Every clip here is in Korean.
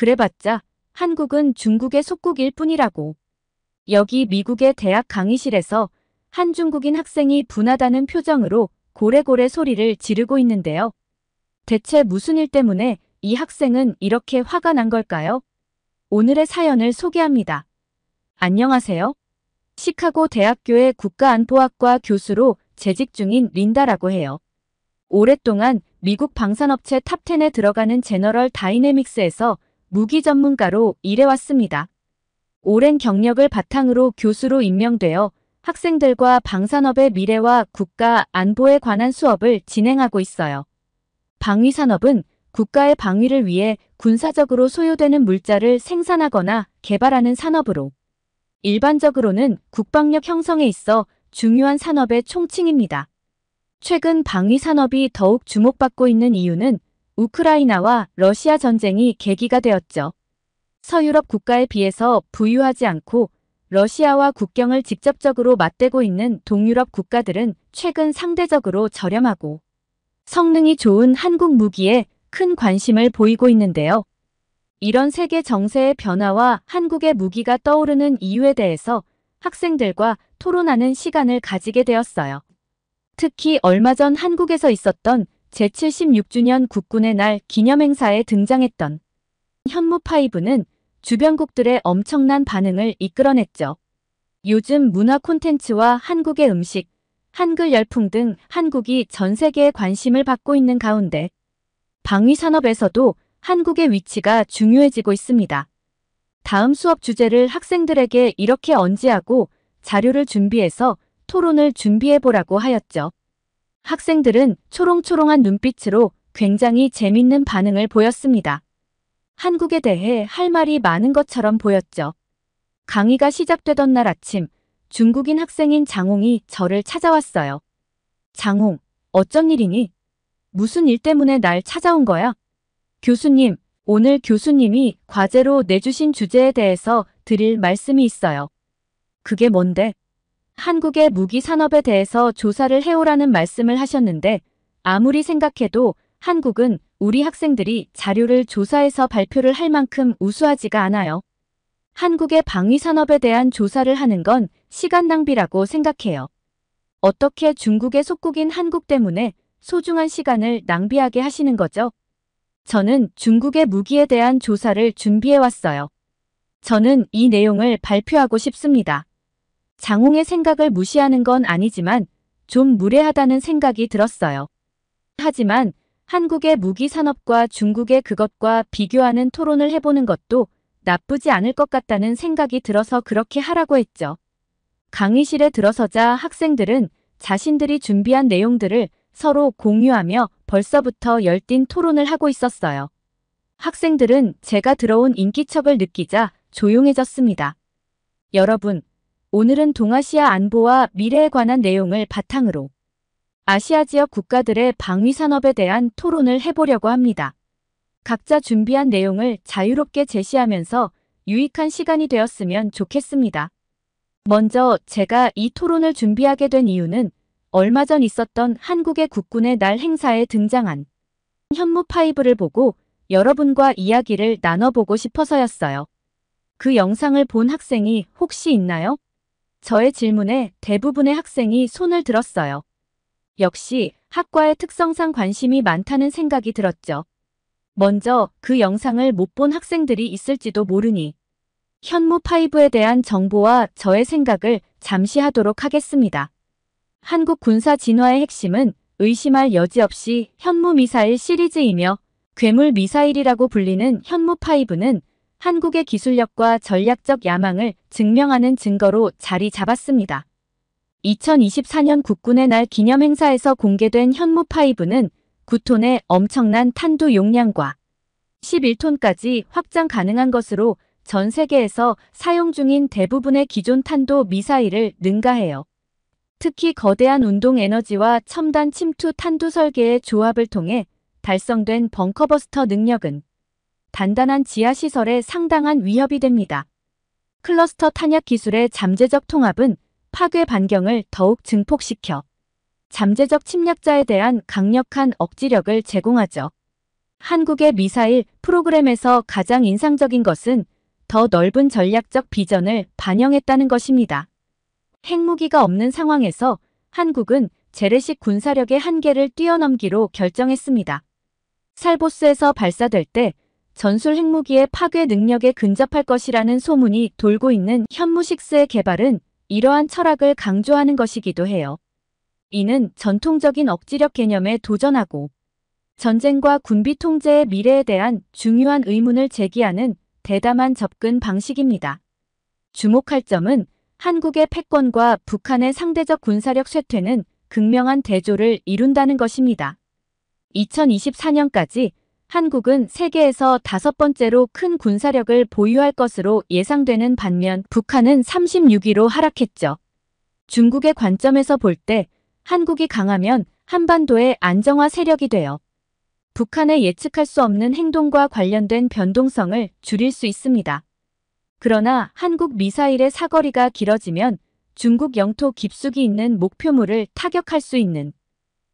그래봤자 한국은 중국의 속국일 뿐이라고. 여기 미국의 대학 강의실에서 한 중국인 학생이 분하다는 표정으로 고래고래 소리를 지르고 있는데요. 대체 무슨 일 때문에 이 학생은 이렇게 화가 난 걸까요? 오늘의 사연을 소개합니다. 안녕하세요. 시카고 대학교의 국가안보학과 교수로 재직 중인 린다라고 해요. 오랫동안 미국 방산업체 탑10에 들어가는 제너럴 다이내믹스에서 무기 전문가로 일해왔습니다. 오랜 경력을 바탕으로 교수로 임명되어 학생들과 방산업의 미래와 국가 안보에 관한 수업을 진행하고 있어요. 방위산업은 국가의 방위를 위해 군사적으로 소요되는 물자를 생산하거나 개발하는 산업으로 일반적으로는 국방력 형성에 있어 중요한 산업의 총칭입니다. 최근 방위산업이 더욱 주목받고 있는 이유는 우크라이나와 러시아 전쟁이 계기가 되었죠. 서유럽 국가에 비해서 부유하지 않고 러시아와 국경을 직접적으로 맞대고 있는 동유럽 국가들은 최근 상대적으로 저렴하고 성능이 좋은 한국 무기에 큰 관심을 보이고 있는데요. 이런 세계 정세의 변화와 한국의 무기가 떠오르는 이유에 대해서 학생들과 토론하는 시간을 가지게 되었어요. 특히 얼마 전 한국에서 있었던 제76주년 국군의 날 기념행사에 등장했던 현무5는 주변국들의 엄청난 반응을 이끌어냈죠. 요즘 문화 콘텐츠와 한국의 음식, 한글 열풍 등 한국이 전 세계에 관심을 받고 있는 가운데 방위산업에서도 한국의 위치가 중요해지고 있습니다. 다음 수업 주제를 학생들에게 이렇게 언지하고 자료를 준비해서 토론을 준비해보라고 하였죠. 학생들은 초롱초롱한 눈빛으로 굉장히 재밌는 반응을 보였습니다. 한국에 대해 할 말이 많은 것처럼 보였죠. 강의가 시작되던 날 아침, 중국인 학생인 장홍이 저를 찾아왔어요. 장홍, 어쩐 일이니? 무슨 일 때문에 날 찾아온 거야? 교수님, 오늘 교수님이 과제로 내주신 주제에 대해서 드릴 말씀이 있어요. 그게 뭔데? 한국의 무기 산업에 대해서 조사를 해오라는 말씀을 하셨는데 아무리 생각해도 한국은 우리 학생들이 자료를 조사해서 발표를 할 만큼 우수하지가 않아요. 한국의 방위산업에 대한 조사를 하는 건 시간 낭비라고 생각해요. 어떻게 중국의 속국인 한국 때문에 소중한 시간을 낭비하게 하시는 거죠? 저는 중국의 무기에 대한 조사를 준비해왔어요. 저는 이 내용을 발표하고 싶습니다. 장홍의 생각을 무시하는 건 아니지만 좀 무례하다는 생각이 들었어요. 하지만 한국의 무기 산업과 중국의 그것과 비교하는 토론을 해보는 것도 나쁘지 않을 것 같다는 생각이 들어서 그렇게 하라고 했죠. 강의실에 들어서자 학생들은 자신들이 준비한 내용들을 서로 공유하며 벌써부터 열띤 토론을 하고 있었어요. 학생들은 제가 들어온 인기척을 느끼자 조용해졌습니다. 여러분, 오늘은 동아시아 안보와 미래에 관한 내용을 바탕으로 아시아 지역 국가들의 방위산업에 대한 토론을 해보려고 합니다. 각자 준비한 내용을 자유롭게 제시하면서 유익한 시간이 되었으면 좋겠습니다. 먼저 제가 이 토론을 준비하게 된 이유는 얼마 전 있었던 한국의 국군의 날 행사에 등장한 현무5를 보고 여러분과 이야기를 나눠보고 싶어서였어요. 그 영상을 본 학생이 혹시 있나요? 저의 질문에 대부분의 학생이 손을 들었어요. 역시 학과의 특성상 관심이 많다는 생각이 들었죠. 먼저 그 영상을 못 본 학생들이 있을지도 모르니 현무5에 대한 정보와 저의 생각을 잠시 하도록 하겠습니다. 한국 군사 진화의 핵심은 의심할 여지 없이 현무 미사일 시리즈이며 괴물 미사일이라고 불리는 현무5는 한국의 기술력과 전략적 야망을 증명하는 증거로 자리 잡았습니다. 2024년 국군의 날 기념행사에서 공개된 현무5는 9톤의 엄청난 탄두 용량과 11톤까지 확장 가능한 것으로 전 세계에서 사용 중인 대부분의 기존 탄도 미사일을 능가해요. 특히 거대한 운동 에너지와 첨단 침투 탄두 설계의 조합을 통해 달성된 벙커버스터 능력은 단단한 지하시설에 상당한 위협이 됩니다. 클러스터 탄약 기술의 잠재적 통합은 파괴 반경을 더욱 증폭시켜 잠재적 침략자에 대한 강력한 억지력을 제공하죠. 한국의 미사일 프로그램에서 가장 인상적인 것은 더 넓은 전략적 비전을 반영했다는 것입니다. 핵무기가 없는 상황에서 한국은 재래식 군사력의 한계를 뛰어넘기로 결정했습니다. 살보스에서 발사될 때 전술 핵무기의 파괴 능력에 근접할 것이라는 소문이 돌고 있는 현무6의 개발은 이러한 철학을 강조하는 것이기도 해요. 이는 전통적인 억지력 개념에 도전하고 전쟁과 군비 통제의 미래에 대한 중요한 의문을 제기하는 대담한 접근 방식입니다. 주목할 점은 한국의 패권과 북한의 상대적 군사력 쇠퇴는 극명한 대조를 이룬다는 것입니다. 2024년까지 한국은 세계에서 5번째로 큰 군사력을 보유할 것으로 예상되는 반면 북한은 36위로 하락했죠. 중국의 관점에서 볼 때 한국이 강하면 한반도의 안정화 세력이 되어 북한의 예측할 수 없는 행동과 관련된 변동성을 줄일 수 있습니다. 그러나 한국 미사일의 사거리가 길어지면 중국 영토 깊숙이 있는 목표물을 타격할 수 있는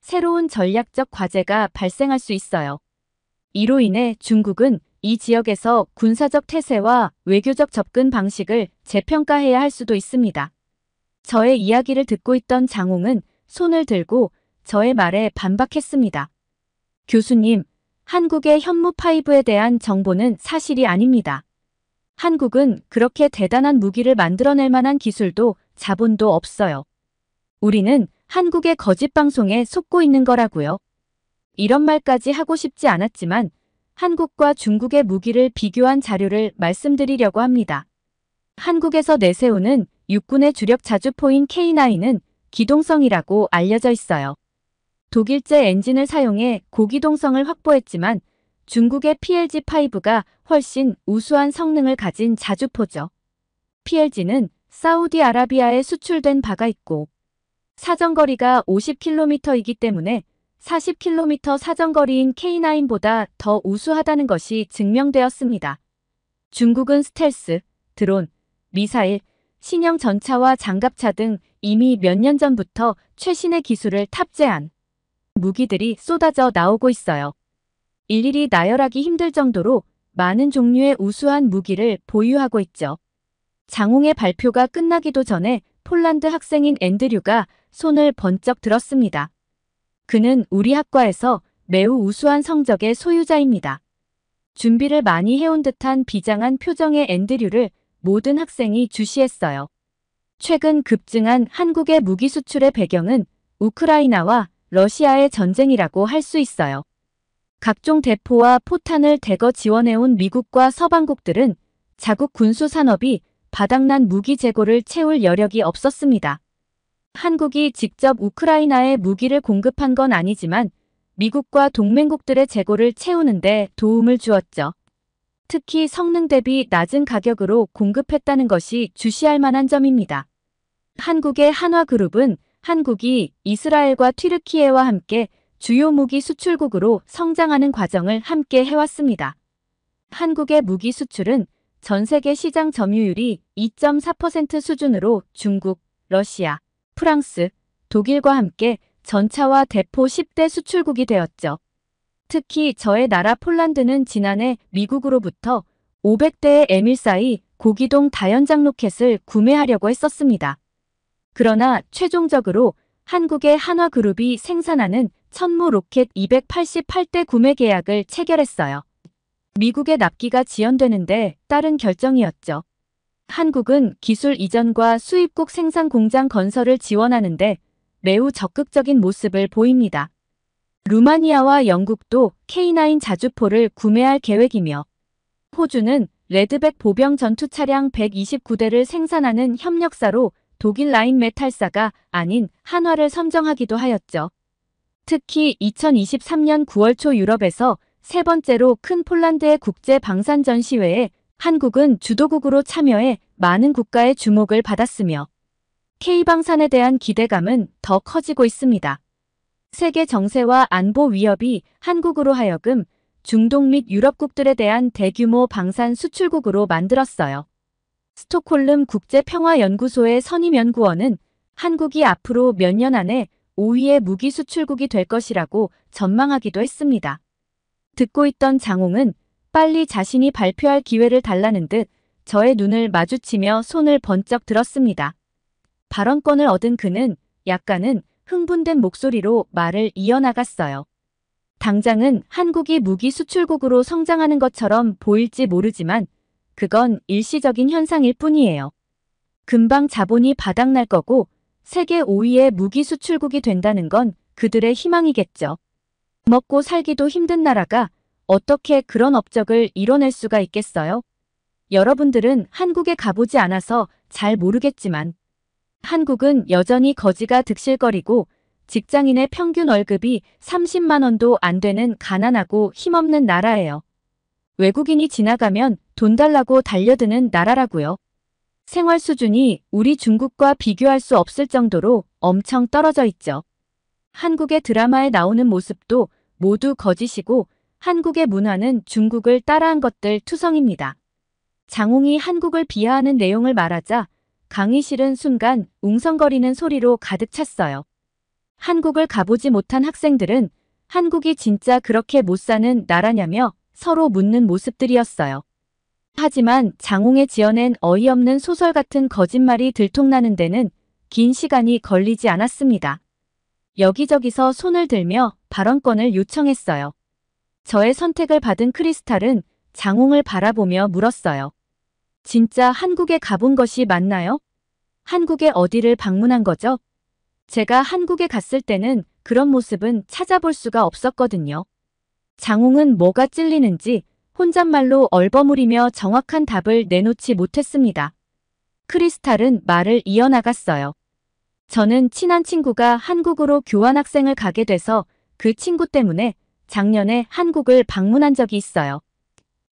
새로운 전략적 과제가 발생할 수 있어요. 이로 인해 중국은 이 지역에서 군사적 태세와 외교적 접근 방식을 재평가해야 할 수도 있습니다. 저의 이야기를 듣고 있던 장홍은 손을 들고 저의 말에 반박했습니다. 교수님, 한국의 현무5에 대한 정보는 사실이 아닙니다. 한국은 그렇게 대단한 무기를 만들어낼 만한 기술도 자본도 없어요. 우리는 한국의 거짓 방송에 속고 있는 거라고요. 이런 말까지 하고 싶지 않았지만 한국과 중국의 무기를 비교한 자료를 말씀드리려고 합니다. 한국에서 내세우는 육군의 주력 자주포인 K9은 기동성이라고 알려져 있어요. 독일제 엔진을 사용해 고기동성을 확보했지만 중국의 PLG-5가 훨씬 우수한 성능을 가진 자주포죠. PLG는 사우디아라비아에 수출된 바가 있고 사정거리가 50km이기 때문에 40km 사정거리인 K9보다 더 우수하다는 것이 증명되었습니다. 중국은 스텔스, 드론, 미사일, 신형 전차와 장갑차 등 이미 몇 년 전부터 최신의 기술을 탑재한 무기들이 쏟아져 나오고 있어요. 일일이 나열하기 힘들 정도로 많은 종류의 우수한 무기를 보유하고 있죠. 장홍의 발표가 끝나기도 전에 폴란드 학생인 앤드류가 손을 번쩍 들었습니다. 그는 우리 학과에서 매우 우수한 성적의 소유자입니다. 준비를 많이 해온 듯한 비장한 표정의 앤드류를 모든 학생이 주시했어요. 최근 급증한 한국의 무기 수출의 배경은 우크라이나와 러시아의 전쟁이라고 할 수 있어요. 각종 대포와 포탄을 대거 지원해온 미국과 서방국들은 자국 군수 산업이 바닥난 무기 재고를 채울 여력이 없었습니다. 한국이 직접 우크라이나에 무기를 공급한 건 아니지만 미국과 동맹국들의 재고를 채우는데 도움을 주었죠. 특히 성능 대비 낮은 가격으로 공급했다는 것이 주시할 만한 점입니다. 한국의 한화그룹은 한국이 이스라엘과 튀르키예와 함께 주요 무기 수출국으로 성장하는 과정을 함께 해왔습니다. 한국의 무기 수출은 전 세계 시장 점유율이 2.4% 수준으로 중국, 러시아, 프랑스, 독일과 함께 전차와 대포 10대 수출국이 되었죠. 특히 저의 나라 폴란드는 지난해 미국으로부터 500대의 M14이 고기동 다연장 로켓을 구매하려고 했었습니다. 그러나 최종적으로 한국의 한화그룹이 생산하는 천무 로켓 288대 구매 계약을 체결했어요. 미국의 납기가 지연되는데 따른 결정이었죠. 한국은 기술 이전과 수입국 생산 공장 건설을 지원하는데 매우 적극적인 모습을 보입니다. 루마니아와 영국도 K9 자주포를 구매할 계획이며 호주는 레드백 보병 전투 차량 129대를 생산하는 협력사로 독일 라인메탈사가 아닌 한화를 선정하기도 하였죠. 특히 2023년 9월 초 유럽에서 세 번째로 큰 폴란드의 국제 방산 전시회에 한국은 주도국으로 참여해 많은 국가의 주목을 받았으며 K방산에 대한 기대감은 더 커지고 있습니다. 세계 정세와 안보 위협이 한국으로 하여금 중동 및 유럽국들에 대한 대규모 방산 수출국으로 만들었어요. 스톡홀름 국제평화연구소의 선임연구원은 한국이 앞으로 몇 년 안에 5위의 무기 수출국이 될 것이라고 전망하기도 했습니다. 듣고 있던 장홍은 빨리 자신이 발표할 기회를 달라는 듯 저의 눈을 마주치며 손을 번쩍 들었습니다. 발언권을 얻은 그는 약간은 흥분된 목소리로 말을 이어나갔어요. 당장은 한국이 무기 수출국으로 성장하는 것처럼 보일지 모르지만 그건 일시적인 현상일 뿐이에요. 금방 자본이 바닥날 거고 세계 5위의 무기 수출국이 된다는 건 그들의 희망이겠죠. 먹고 살기도 힘든 나라가 어떻게 그런 업적을 이뤄낼 수가 있겠어요? 여러분들은 한국에 가보지 않아서 잘 모르겠지만 한국은 여전히 거지가 득실거리고 직장인의 평균 월급이 30만 원도 안 되는 가난하고 힘없는 나라예요. 외국인이 지나가면 돈 달라고 달려드는 나라라고요. 생활 수준이 우리 중국과 비교할 수 없을 정도로 엄청 떨어져 있죠. 한국의 드라마에 나오는 모습도 모두 거짓이고 한국의 문화는 중국을 따라한 것들 투성입니다. 장홍이 한국을 비하하는 내용을 말하자 강의실은 순간 웅성거리는 소리로 가득 찼어요. 한국을 가보지 못한 학생들은 한국이 진짜 그렇게 못 사는 나라냐며 서로 묻는 모습들이었어요. 하지만 장홍의 지어낸 어이없는 소설 같은 거짓말이 들통나는 데는 긴 시간이 걸리지 않았습니다. 여기저기서 손을 들며 발언권을 요청했어요. 저의 선택을 받은 크리스탈은 장홍을 바라보며 물었어요. 진짜 한국에 가본 것이 맞나요? 한국의 어디를 방문한 거죠? 제가 한국에 갔을 때는 그런 모습은 찾아볼 수가 없었거든요. 장홍은 뭐가 찔리는지 혼잣말로 얼버무리며 정확한 답을 내놓지 못했습니다. 크리스탈은 말을 이어나갔어요. 저는 친한 친구가 한국으로 교환학생을 가게 돼서 그 친구 때문에 작년에 한국을 방문한 적이 있어요.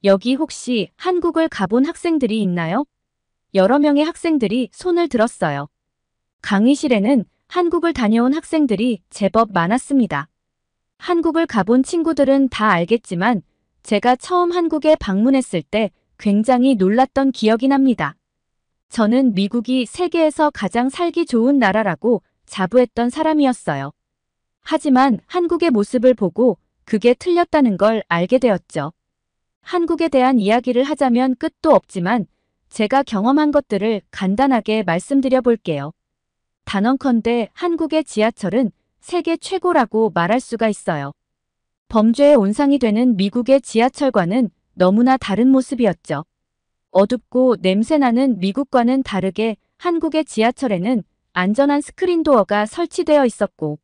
여기 혹시 한국을 가본 학생들이 있나요? 여러 명의 학생들이 손을 들었어요. 강의실에는 한국을 다녀온 학생들이 제법 많았습니다. 한국을 가본 친구들은 다 알겠지만 제가 처음 한국에 방문했을 때 굉장히 놀랐던 기억이 납니다. 저는 미국이 세계에서 가장 살기 좋은 나라라고 자부했던 사람이었어요. 하지만 한국의 모습을 보고 그게 틀렸다는 걸 알게 되었죠. 한국에 대한 이야기를 하자면 끝도 없지만 제가 경험한 것들을 간단하게 말씀드려 볼게요. 단언컨대 한국의 지하철은 세계 최고라고 말할 수가 있어요. 범죄의 온상이 되는 미국의 지하철과는 너무나 다른 모습이었죠. 어둡고 냄새나는 미국과는 다르게 한국의 지하철에는 안전한 스크린 도어가 설치되어 있었고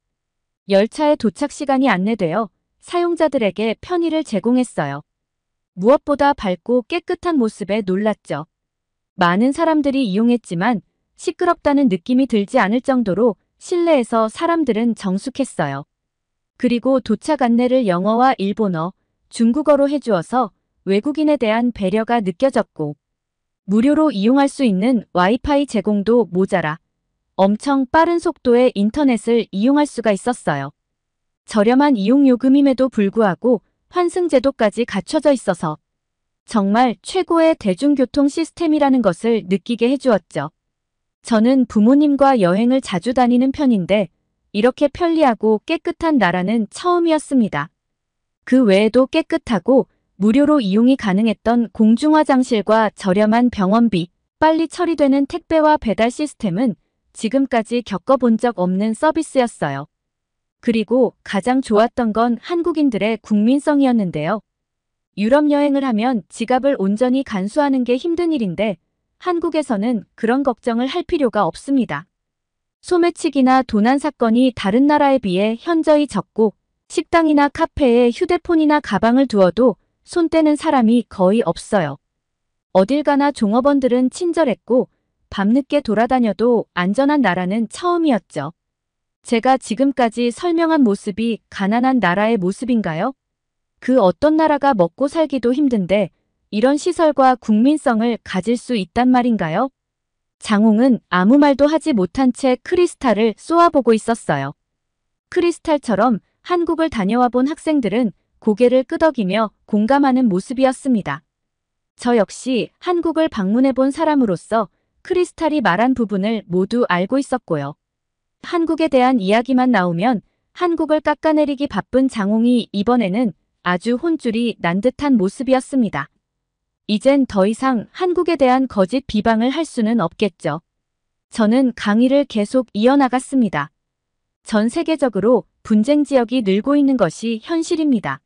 열차의 도착 시간이 안내되어 사용자들에게 편의를 제공했어요. 무엇보다 밝고 깨끗한 모습에 놀랐죠. 많은 사람들이 이용했지만 시끄럽다는 느낌이 들지 않을 정도로 실내에서 사람들은 정숙했어요. 그리고 도착 안내를 영어와 일본어, 중국어로 해주어서 외국인에 대한 배려가 느껴졌고 무료로 이용할 수 있는 와이파이 제공도 모자라 엄청 빠른 속도의 인터넷을 이용할 수가 있었어요. 저렴한 이용 요금임에도 불구하고 환승 제도까지 갖춰져 있어서 정말 최고의 대중교통 시스템이라는 것을 느끼게 해주었죠. 저는 부모님과 여행을 자주 다니는 편인데 이렇게 편리하고 깨끗한 나라는 처음이었습니다. 그 외에도 깨끗하고 무료로 이용이 가능했던 공중화장실과 저렴한 병원비, 빨리 처리되는 택배와 배달 시스템은 지금까지 겪어본 적 없는 서비스였어요. 그리고 가장 좋았던 건 한국인들의 국민성이었는데요. 유럽 여행을 하면 지갑을 온전히 간수하는 게 힘든 일인데 한국에서는 그런 걱정을 할 필요가 없습니다. 소매치기나 도난 사건이 다른 나라에 비해 현저히 적고 식당이나 카페에 휴대폰이나 가방을 두어도 손 떼는 사람이 거의 없어요. 어딜 가나 종업원들은 친절했고 밤늦게 돌아다녀도 안전한 나라는 처음이었죠. 제가 지금까지 설명한 모습이 가난한 나라의 모습인가요? 그 어떤 나라가 먹고 살기도 힘든데 이런 시설과 국민성을 가질 수 있단 말인가요? 장홍은 아무 말도 하지 못한 채 크리스탈을 쏘아보고 있었어요. 크리스탈처럼 한국을 다녀와 본 학생들은 고개를 끄덕이며 공감하는 모습이었습니다. 저 역시 한국을 방문해 본 사람으로서 크리스탈이 말한 부분을 모두 알고 있었고요. 한국에 대한 이야기만 나오면 한국을 깎아내리기 바쁜 장홍이 이번에는 아주 혼쭐이 난 듯한 모습이었습니다. 이젠 더 이상 한국에 대한 거짓 비방을 할 수는 없겠죠. 저는 강의를 계속 이어나갔습니다. 전 세계적으로 분쟁 지역이 늘고 있는 것이 현실입니다.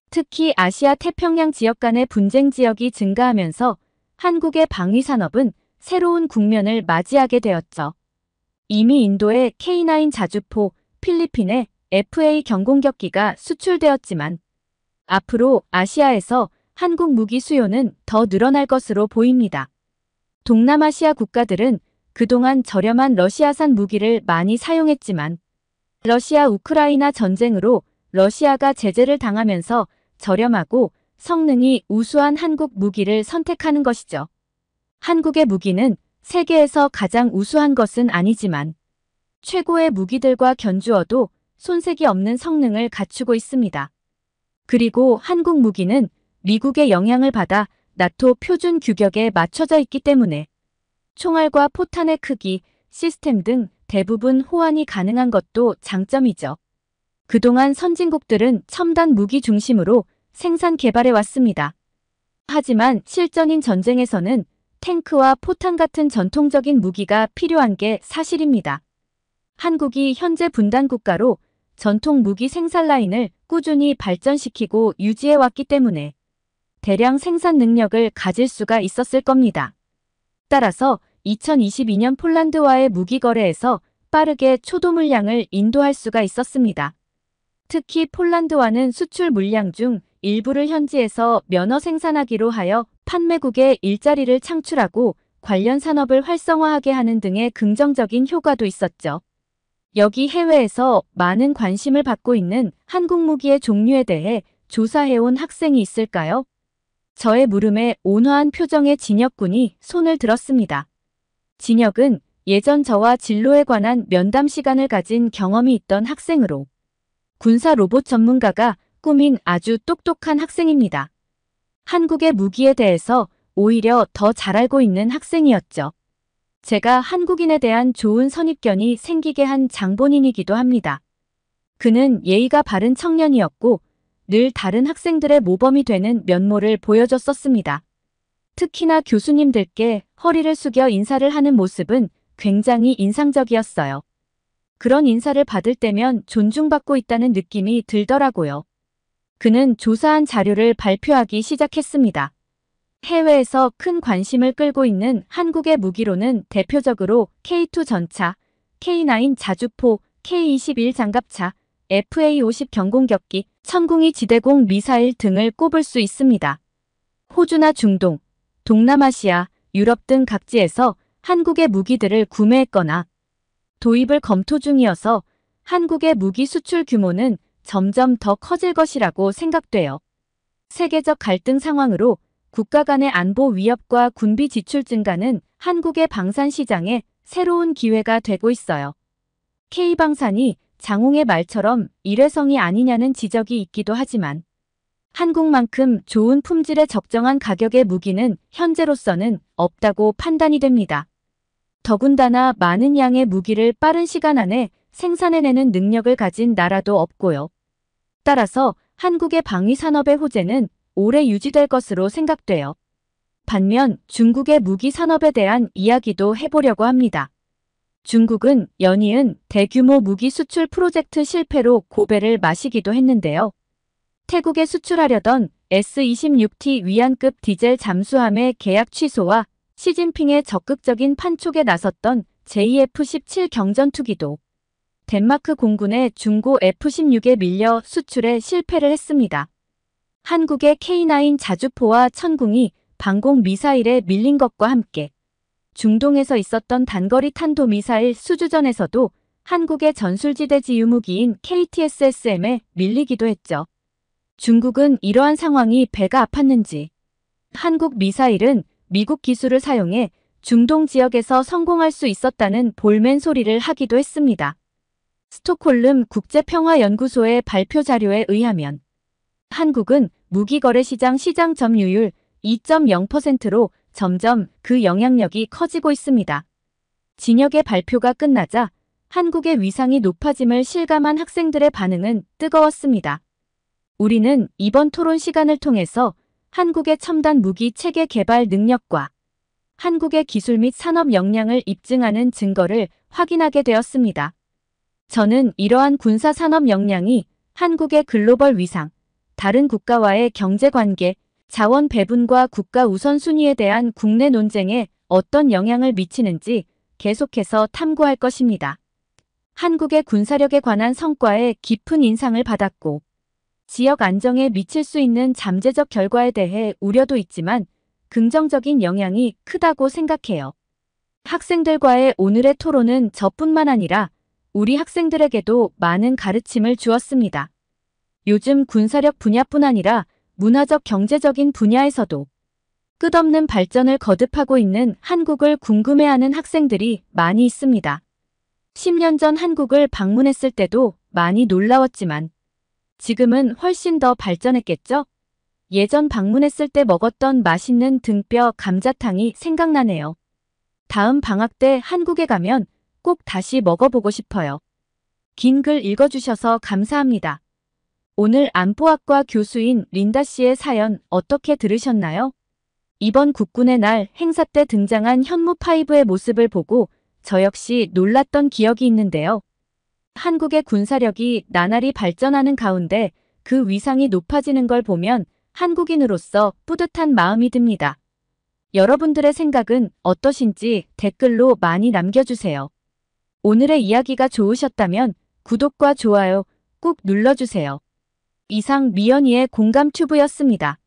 특히 아시아 태평양 지역 간의 분쟁 지역이 증가하면서 한국의 방위 산업은 새로운 국면을 맞이하게 되었죠. 이미 인도의 K9 자주포, 필리핀의 FA 경공격기가 수출되었지만 앞으로 아시아에서 한국 무기 수요는 더 늘어날 것으로 보입니다. 동남아시아 국가들은 그동안 저렴한 러시아산 무기를 많이 사용했지만 러시아 우크라이나 전쟁으로 러시아가 제재를 당하면서 저렴하고 성능이 우수한 한국 무기를 선택하는 것이죠. 한국의 무기는 세계에서 가장 우수한 것은 아니지만 최고의 무기들과 견주어도 손색이 없는 성능을 갖추고 있습니다. 그리고 한국 무기는 미국의 영향을 받아 나토 표준 규격에 맞춰져 있기 때문에 총알과 포탄의 크기, 시스템 등 대부분 호환이 가능한 것도 장점이죠. 그동안 선진국들은 첨단 무기 중심으로 생산 개발해 왔습니다. 하지만 실전인 전쟁에서는 탱크와 포탄 같은 전통적인 무기가 필요한 게 사실입니다. 한국이 현재 분단 국가로 전통 무기 생산 라인을 꾸준히 발전시키고 유지해 왔기 때문에 대량 생산 능력을 가질 수가 있었을 겁니다. 따라서 2022년 폴란드와의 무기 거래에서 빠르게 초도 물량을 인도할 수가 있었습니다. 특히 폴란드와는 수출 물량 중 일부를 현지에서 면허 생산하기로 하여 판매국의 일자리를 창출하고 관련 산업을 활성화하게 하는 등의 긍정적인 효과도 있었죠. 여기 해외에서 많은 관심을 받고 있는 한국 무기의 종류에 대해 조사해온 학생이 있을까요? 저의 물음에 온화한 표정의 진혁군이 손을 들었습니다. 진혁은 예전 저와 진로에 관한 면담 시간을 가진 경험이 있던 학생으로 군사 로봇 전문가가 꾸민 아주 똑똑한 학생입니다. 한국의 무기에 대해서 오히려 더 잘 알고 있는 학생이었죠. 제가 한국인에 대한 좋은 선입견이 생기게 한 장본인이기도 합니다. 그는 예의가 바른 청년이었고 늘 다른 학생들의 모범이 되는 면모를 보여줬었습니다. 특히나 교수님들께 허리를 숙여 인사를 하는 모습은 굉장히 인상적이었어요. 그런 인사를 받을 때면 존중받고 있다는 느낌이 들더라고요. 그는 조사한 자료를 발표하기 시작했습니다. 해외에서 큰 관심을 끌고 있는 한국의 무기로는 대표적으로 K2 전차, K9 자주포, K21 장갑차, FA50 경공격기, 천궁이 지대공 미사일 등을 꼽을 수 있습니다. 호주나 중동, 동남아시아, 유럽 등 각지에서 한국의 무기들을 구매했거나 도입을 검토 중이어서 한국의 무기 수출 규모는 점점 더 커질 것이라고 생각돼요. 세계적 갈등 상황으로 국가 간의 안보 위협과 군비 지출 증가는 한국의 방산 시장에 새로운 기회가 되고 있어요. K방산이 장홍의 말처럼 일회성이 아니냐는 지적이 있기도 하지만 한국만큼 좋은 품질의 적정한 가격의 무기는 현재로서는 없다고 판단이 됩니다. 더군다나 많은 양의 무기를 빠른 시간 안에 생산해내는 능력을 가진 나라도 없고요. 따라서 한국의 방위 산업의 호재는 오래 유지될 것으로 생각돼요. 반면 중국의 무기 산업에 대한 이야기도 해보려고 합니다. 중국은 연이은 대규모 무기 수출 프로젝트 실패로 고배를 마시기도 했는데요. 태국에 수출하려던 S-26T 위안급 디젤 잠수함의 계약 취소와 시진핑의 적극적인 판촉에 나섰던 JF-17 경전투기도 덴마크 공군의 중고 F-16에 밀려 수출에 실패를 했습니다. 한국의 K9 자주포와 천궁이 방공 미사일에 밀린 것과 함께 중동에서 있었던 단거리 탄도미사일 수주전에서도 한국의 전술지대지 유무기인 KTSSM에 밀리기도 했죠. 중국은 이러한 상황이 배가 아팠는지 한국 미사일은 미국 기술을 사용해 중동 지역에서 성공할 수 있었다는 볼멘 소리를 하기도 했습니다. 스톡홀름 국제평화연구소의 발표 자료에 의하면 한국은 무기거래시장 시장 점유율 2.0%로 점점 그 영향력이 커지고 있습니다. 진혁의 발표가 끝나자 한국의 위상이 높아짐을 실감한 학생들의 반응은 뜨거웠습니다. 우리는 이번 토론 시간을 통해서 한국의 첨단 무기 체계 개발 능력과 한국의 기술 및 산업 역량을 입증하는 증거를 확인하게 되었습니다. 저는 이러한 군사 산업 역량이 한국의 글로벌 위상, 다른 국가와의 경제관계, 자원 배분과 국가 우선순위에 대한 국내 논쟁에 어떤 영향을 미치는지 계속해서 탐구할 것입니다. 한국의 군사력에 관한 성과에 깊은 인상을 받았고, 지역 안정에 미칠 수 있는 잠재적 결과에 대해 우려도 있지만 긍정적인 영향이 크다고 생각해요. 학생들과의 오늘의 토론은 저뿐만 아니라 우리 학생들에게도 많은 가르침을 주었습니다. 요즘 군사력 분야뿐 아니라 문화적 경제적인 분야에서도 끝없는 발전을 거듭하고 있는 한국을 궁금해하는 학생들이 많이 있습니다. 10년 전 한국을 방문했을 때도 많이 놀라웠지만 지금은 훨씬 더 발전했겠죠? 예전 방문했을 때 먹었던 맛있는 등뼈 감자탕이 생각나네요. 다음 방학 때 한국에 가면 꼭 다시 먹어보고 싶어요. 긴 글 읽어주셔서 감사합니다. 오늘 안보학과 교수인 린다 씨의 사연 어떻게 들으셨나요? 이번 국군의 날 행사 때 등장한 현무5의 모습을 보고 저 역시 놀랐던 기억이 있는데요. 한국의 군사력이 나날이 발전하는 가운데 그 위상이 높아지는 걸 보면 한국인으로서 뿌듯한 마음이 듭니다. 여러분들의 생각은 어떠신지 댓글로 많이 남겨주세요. 오늘의 이야기가 좋으셨다면 구독과 좋아요 꾹 눌러주세요. 이상 미연이의 공감 튜브였습니다.